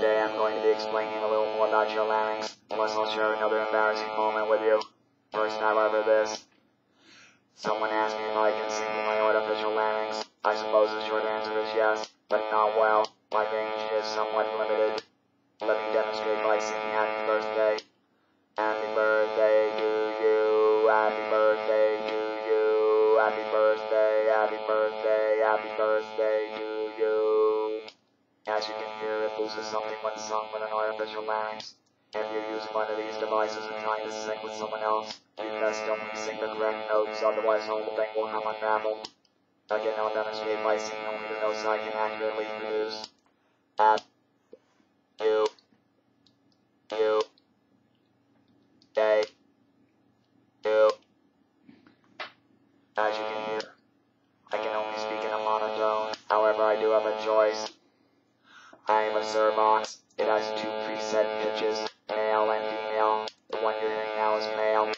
Today I'm going to be explaining a little more about your larynx, plus I'll share another embarrassing moment with you. First, however, this. Someone asked me if I can sing with my artificial larynx. I suppose the short answer is yes, but not well. My range is somewhat limited. Let me demonstrate by singing Happy Birthday. Happy birthday to you, happy birthday to you, happy birthday, happy birthday, happy birthday to you. As you can hear, it loses something when sung with an artificial larynx. If you're using one of these devices and trying to sing with someone else, you best only sing the correct notes, otherwise the whole thing will come unraveled. Again, I'll demonstrate by singing only the notes I can accurately produce. At you, day, you. As you can hear, I can only speak in a monotone. However, I do have a choice. I am a Zerbox. It has two preset pitches, male and female. The one you're hearing now is male.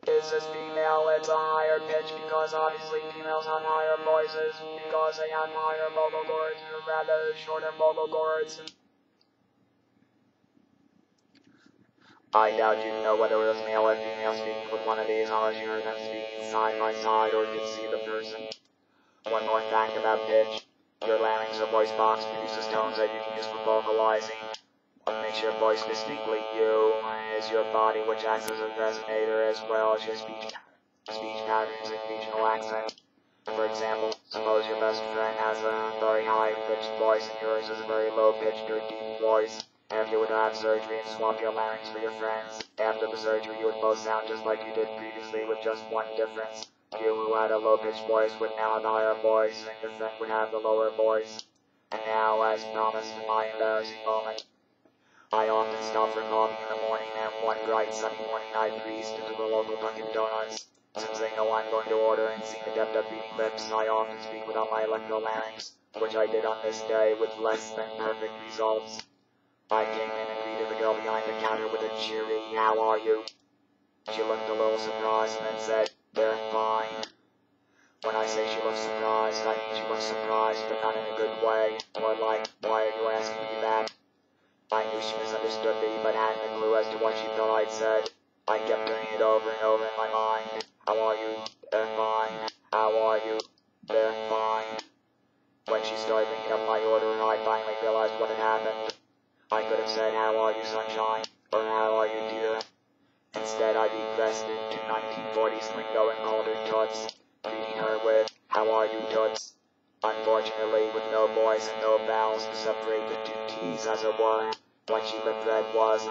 Is this female? It's a higher pitch because obviously females have higher voices because they have higher vocal cords or rather shorter vocal cords. I doubt you know whether it was male or female speaking with one of these unless you heard them speaking side by side or could see the person. One more fact about pitch. Your larynx or voice box produces tones that you can use for vocalizing. What makes your voice distinctly you is your body, which acts as a resonator as well as your speech patterns and regional accent. For example, suppose your best friend has a very high-pitched voice and yours is a very low-pitched or deep voice. If you were to have surgery and swap your larynx for your friends, after the surgery you would both sound just like you did previously with just one difference. You who had a low-pitched voice would now have a higher voice, and your friend would have the lower voice. And now, as promised, my embarrassing moment. I often stop for coffee in the morning, and one bright sunny morning I breezed into the local Dunkin' Donuts. Since they know I'm going to order and see the depth of beating lips, I often speak without my electrolarynx, which I did on this day with less than perfect results. I came in and greeted the girl behind the counter with a cheery, "How are you?" She looked a little surprised and then said, "They're fine." When I say she looks surprised, I mean she looks surprised, but not in a good way, or like, "Why are you asking me that?" I knew she misunderstood me, but hadn't a clue as to what she thought I'd said. I kept turning it over and over in my mind. "How are you? They're fine. How are you? They're fine." When she started bringing up my order, I finally realized what had happened. I could have said, "How are you, sunshine?" or "How are you, dear?" Instead, I regressed into 1940s lingo and called her Toots, greeting her with, "How are you, Toots?" Unfortunately, with no voice and no vowels to separate the two T's, as it were, what she read was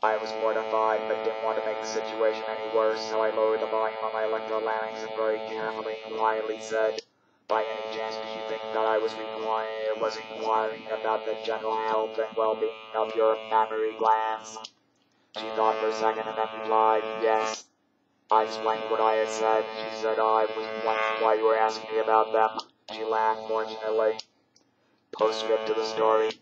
I was mortified, but didn't want to make the situation any worse, so I lowered the volume on my electrolarynx and very carefully and quietly said, "By any chance do you think that I was inquiring about the general health and well-being of your mammary glands?" She thought for a second and then replied, "Yes." I explained what I had said. She said I was wondering why you were asking me about them. She laughed, fortunately. Postscript to the story.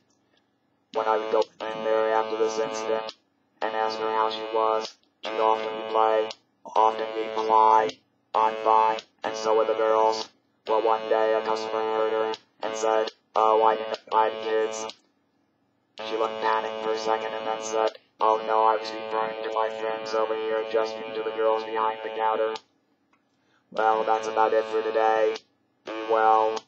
When I would go in there after this incident and ask her how she was, she'd often reply, "I'm fine," and so were the girls. Well, one day a customer heard her and said, "Oh, I didn't buy the kids." She looked panicked for a second and then said, "Oh no, I was referring to my friends over here, gesturing to the girls behind the counter." Well, that's about it for today. Be well.